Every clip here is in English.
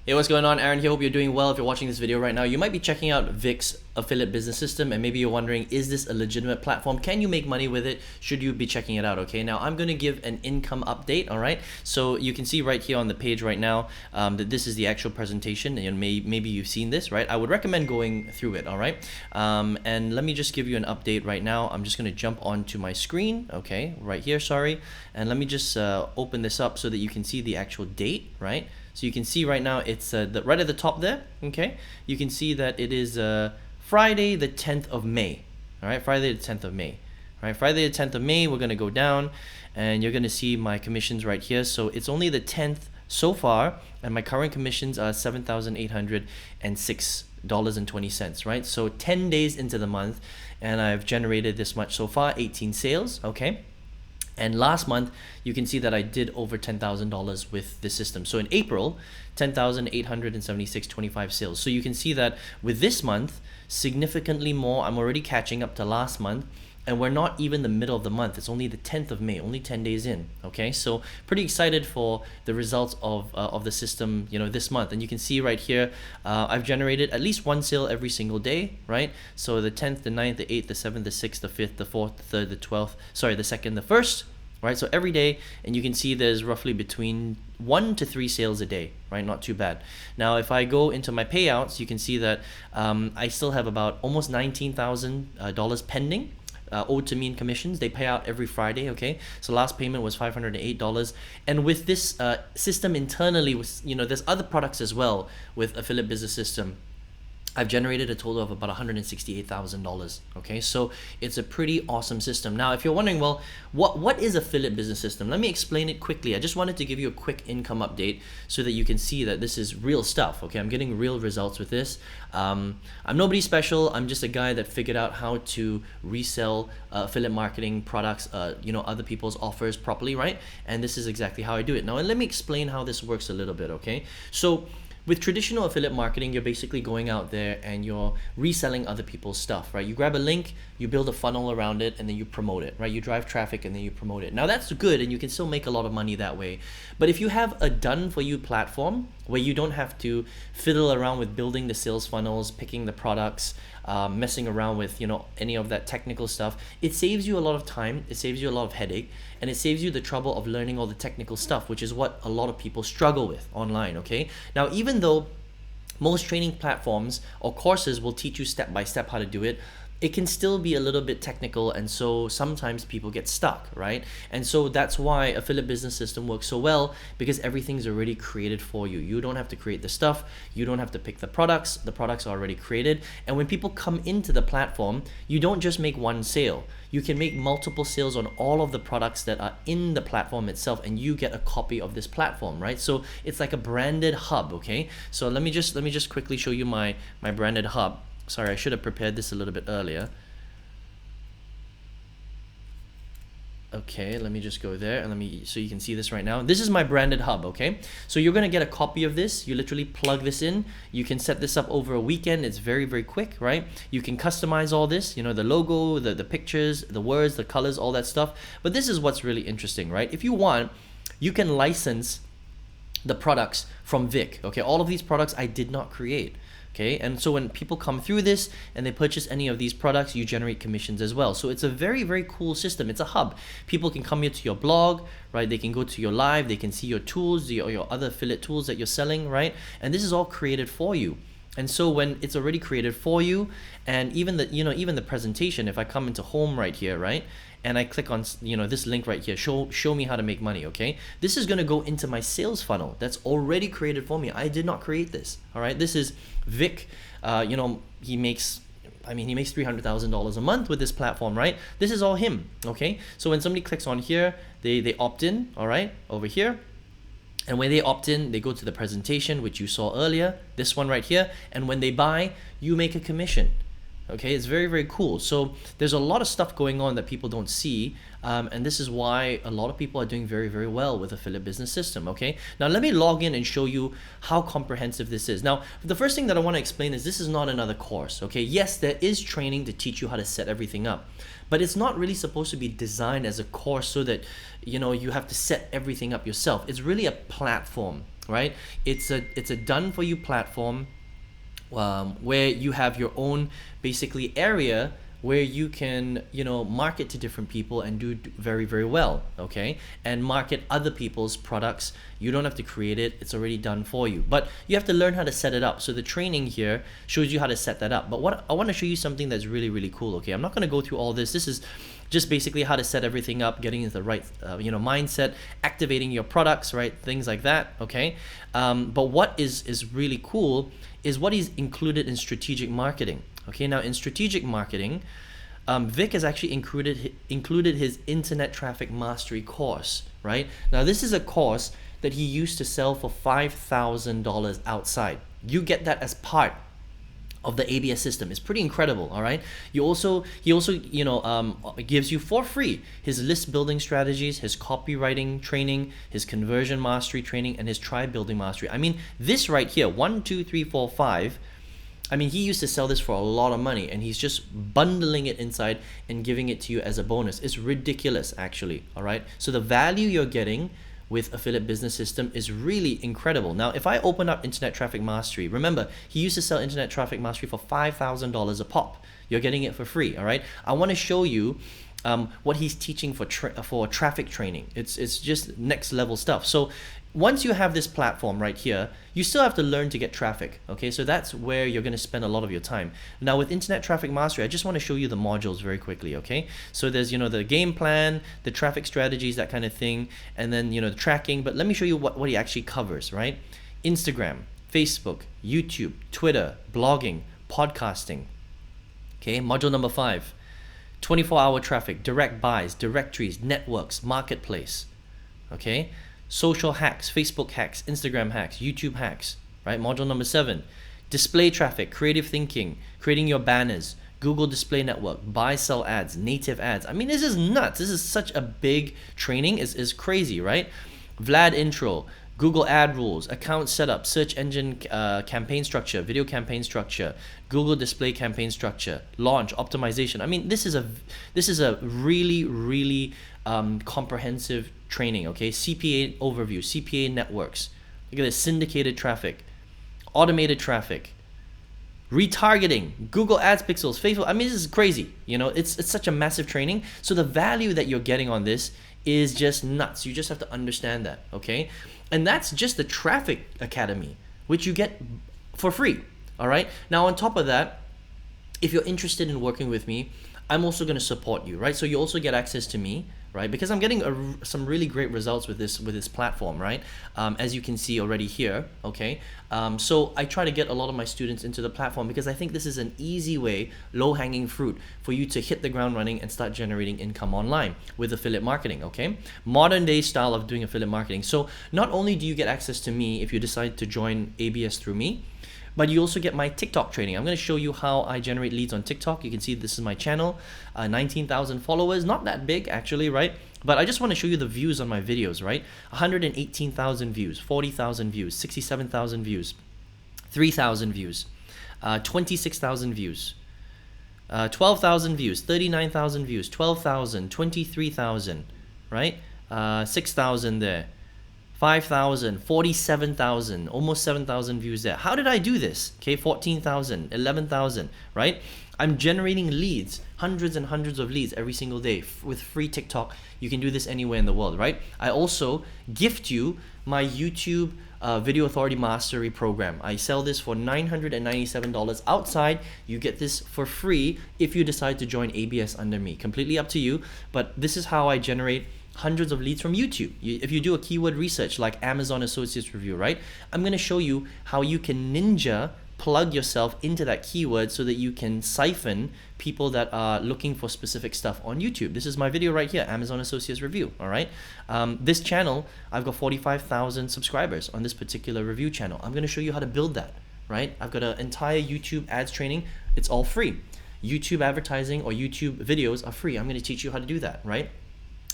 Hey, what's going on? Aaron here. Hope you're doing well. If you're watching this video right now, you might be checking out Vick's affiliate business system, and maybe you're wondering, is this a legitimate platform? Can you make money with it? Should you be checking it out? Okay, now I'm going to give an income update. All right, so you can see right here on the page right now that this is the actual presentation, and maybe you've seen this, right? I would recommend going through it. All right, and let me just give you an update right now. I'm just going to jump onto my screen. Okay, right here. Sorry, and let me just open this up so that you can see the actual date, right? So you can see right now it's right at the top there, okay? You can see that it is Friday the 10th of May, all right? Friday the 10th of May, all right? Friday the 10th of May, we're gonna go down and you're gonna see my commissions right here. So it's only the 10th so far, and my current commissions are $7,806.20, right? So 10 days into the month, and I've generated this much so far, 18 sales, okay? And last month, you can see that I did over $10,000 with the system. So in April, 10,876.25 sales. So you can see that with this month, significantly more. I'm already catching up to last month, and we're not even the middle of the month. It's only the 10th of May, only 10 days in. Okay, so pretty excited for the results of the system, you know, this month. And you can see right here, I've generated at least one sale every single day, right? So the 10th, the 9th, the 8th, the 7th, the 6th, the 5th, the 4th, the 3rd, the 12th, sorry, the 2nd, the 1st, right? So every day, and you can see there's roughly between 1 to 3 sales a day, right? Not too bad. Now, if I go into my payouts, you can see that I still have about almost $19,000 pending. Owed to me in commissions. They pay out every Friday, okay? So last payment was $508. And with this system internally, you know, there's other products as well with Affiliate Business System. I've generated a total of about $168,000, okay? So it's a pretty awesome system. Now, if you're wondering, well, what is Affiliate Business System? Let me explain it quickly. I just wanted to give you a quick income update so that you can see that this is real stuff, okay? I'm getting real results with this. I'm nobody special. I'm just a guy that figured out how to resell affiliate marketing products, you know, other people's offers properly, right? And this is exactly how I do it. Now, let me explain how this works a little bit, okay? So with traditional affiliate marketing, you're basically going out there and you're reselling other people's stuff, right? You grab a link, you build a funnel around it, and then you promote it, right? You drive traffic and then you promote it. Now that's good, and you can still make a lot of money that way. But if you have a done-for-you platform where you don't have to fiddle around with building the sales funnels, picking the products, messing around with, you know, any of that technical stuff, it saves you a lot of time, it saves you a lot of headache, and it saves you the trouble of learning all the technical stuff, which is what a lot of people struggle with online, okay? Now, even though most training platforms or courses will teach you step by step how to do it, it can still be a little bit technical, and so sometimes people get stuck, right? And so that's why Affiliate Business System works so well, because everything's already created for you. You don't have to create the stuff, you don't have to pick the products are already created. And when people come into the platform, you don't just make one sale. You can make multiple sales on all of the products that are in the platform itself, and you get a copy of this platform, right? So it's like a branded hub, okay? So let me just quickly show you my branded hub. Sorry, I should have prepared this a little bit earlier. Okay, let me just go there and so you can see this right now. This is my branded hub, okay? So you're gonna get a copy of this. You literally plug this in. You can set this up over a weekend. It's very, very quick, right? You can customize all this, you know, the logo, the pictures, the words, the colors, all that stuff. But this is what's really interesting, right? If you want, you can license the products from Vick, okay? All of these products I did not create. Okay, and so when people come through this and they purchase any of these products, you generate commissions as well. So it's a very, very cool system. It's a hub. People can come here to your blog, right? They can go to your live, they can see your tools, your other affiliate tools that you're selling, right? And this is all created for you. And so when it's already created for you, and even the presentation, if I come into home right here, right? And I click on, you know, this link right here, show me how to make money, okay? This is gonna go into my sales funnel that's already created for me. I did not create this, all right? This is Vick, you know, he makes $300,000 a month with this platform, right? This is all him, okay? So when somebody clicks on here, they opt in, all right, over here. And when they opt in, they go to the presentation, which you saw earlier, this one right here. And when they buy, you make a commission. Okay, it's very, very cool. So there's a lot of stuff going on that people don't see, and this is why a lot of people are doing very, very well with Affiliate Business System. Okay, now let me log in and show you how comprehensive this is. Now, the first thing that I want to explain is this is not another course. Okay, yes, there is training to teach you how to set everything up, but it's not really supposed to be designed as a course so that, you know, you have to set everything up yourself. It's really a platform. right? It's a done for you platform, where you have your own basically area where you can, market to different people and do very, very well, okay? And market other people's products. You don't have to create it, it's already done for you. But you have to learn how to set it up. So the training here shows you how to set that up. But what I want to show you something that's really, really cool, okay? I'm not going to go through all this. This is just basically how to set everything up, getting into the right, mindset, activating your products, right? Things like that, okay? But what is really cool is what is included in strategic marketing. Okay, now in strategic marketing, Vick has actually included his Internet Traffic Mastery course, right? Now this is a course that he used to sell for $5,000 outside. You get that as part of the ABS system. It's pretty incredible, all right? He also gives you for free his list building strategies, his copywriting training, his conversion mastery training, and his tribe building mastery. I mean, this right here, 1, 2, 3, 4, 5. I mean, he used to sell this for a lot of money, and he's just bundling it inside and giving it to you as a bonus. It's ridiculous, actually, all right? So the value you're getting with Affiliate Business System is really incredible. Now, if I open up Internet Traffic Mastery, remember, he used to sell Internet Traffic Mastery for $5,000 a pop. You're getting it for free, all right? I want to show you what he's teaching for traffic training. It's just next level stuff. So once you have this platform right here, you still have to learn to get traffic, okay? So that's where you're going to spend a lot of your time. Now with Internet Traffic Mastery, I just want to show you the modules very quickly, okay? So there's, the game plan, the traffic strategies, that kind of thing, and then, the tracking. But let me show you what he actually covers, right? Instagram, Facebook, YouTube, Twitter, blogging, podcasting, okay? Module number 5, 24-hour traffic, direct buys, directories, networks, marketplace, okay? Social hacks, Facebook hacks, Instagram hacks, YouTube hacks, right? Module number 7, display traffic, creative thinking, creating your banners, Google Display Network, buy, sell ads, native ads. I mean, this is nuts. This is such a big training. It's crazy, right? Vlad intro, Google ad rules, account setup, search engine campaign structure, video campaign structure, Google display campaign structure, launch, optimization. I mean, this is a really, really comprehensive training, okay? CPA overview, CPA networks. Look at this, syndicated traffic, automated traffic, retargeting, Google Ads pixels, Facebook. I mean, this is crazy. It's such a massive training. So the value that you're getting on this is just nuts. You just have to understand that, okay? And that's just the Traffic Academy, which you get for free, all right? Now, on top of that, if you're interested in working with me, I'm also going to support you, right? So you also get access to me, right? Because I'm getting some really great results with this platform, right? As you can see already here, okay? So I try to get a lot of my students into the platform because I think this is an easy way, low-hanging fruit for you to hit the ground running and start generating income online with affiliate marketing, okay? Modern day style of doing affiliate marketing. So not only do you get access to me if you decide to join ABS through me, but you also get my TikTok training. I'm going to show you how I generate leads on TikTok. You can see this is my channel, 19,000 followers, not that big actually, right? But I just want to show you the views on my videos, right? 118,000 views, 40,000 views, 67,000 views, 3,000 views, 26,000 views, 12,000 views, 39,000 views, 12,000, 23,000, right? 6,000 there. 5,000, 47,000, almost 7,000 views there. How did I do this? Okay, 14,000, 11,000, right? I'm generating leads, hundreds and hundreds of leads every single day with free TikTok. You can do this anywhere in the world, right? I also gift you my YouTube Video Authority Mastery program. I sell this for $997 outside. You get this for free if you decide to join ABS under me. Completely up to you, but this is how I generate hundreds of leads from YouTube. If you do a keyword research like Amazon Associates Review, right? I'm going to show you how you can ninja plug yourself into that keyword so that you can siphon people that are looking for specific stuff on YouTube. This is my video right here, Amazon Associates Review, all right? This channel, I've got 45,000 subscribers on this particular review channel. I'm going to show you how to build that, right? I've got an entire YouTube ads training. It's all free. YouTube advertising or YouTube videos are free. I'm going to teach you how to do that, right?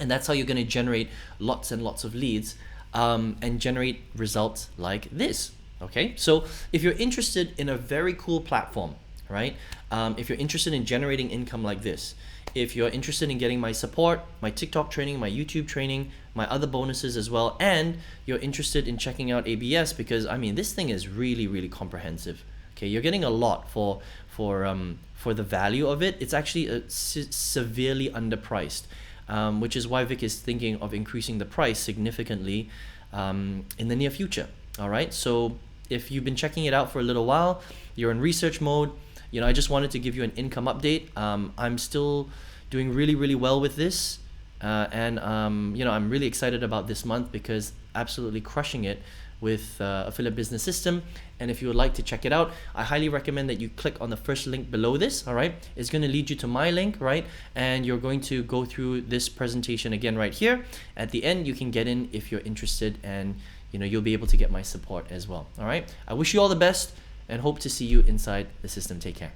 And that's how you're going to generate lots and lots of leads and generate results like this, okay? So if you're interested in a very cool platform right? If you're interested in generating income like this, if you're interested in getting my support, my TikTok training, my YouTube training, my other bonuses as well, and you're interested in checking out ABS, because I mean, this thing is really, really comprehensive. Okay, you're getting a lot for the value of it. It's actually severely underpriced, which is why Vic is thinking of increasing the price significantly in the near future. All right, so if you've been checking it out for a little while, you're in research mode, you know, I just wanted to give you an income update. I'm still doing really, really well with this. And you know, I'm really excited about this month because absolutely crushing it with Affiliate Business System. And if you would like to check it out, I highly recommend that you click on the first link below this. All right, it's going to lead you to my link, right? And you're going to go through this presentation again right here. At the end, you can get in if you're interested, and you know, you'll be able to get my support as well. All right, I wish you all the best and hope to see you inside the system. Take care.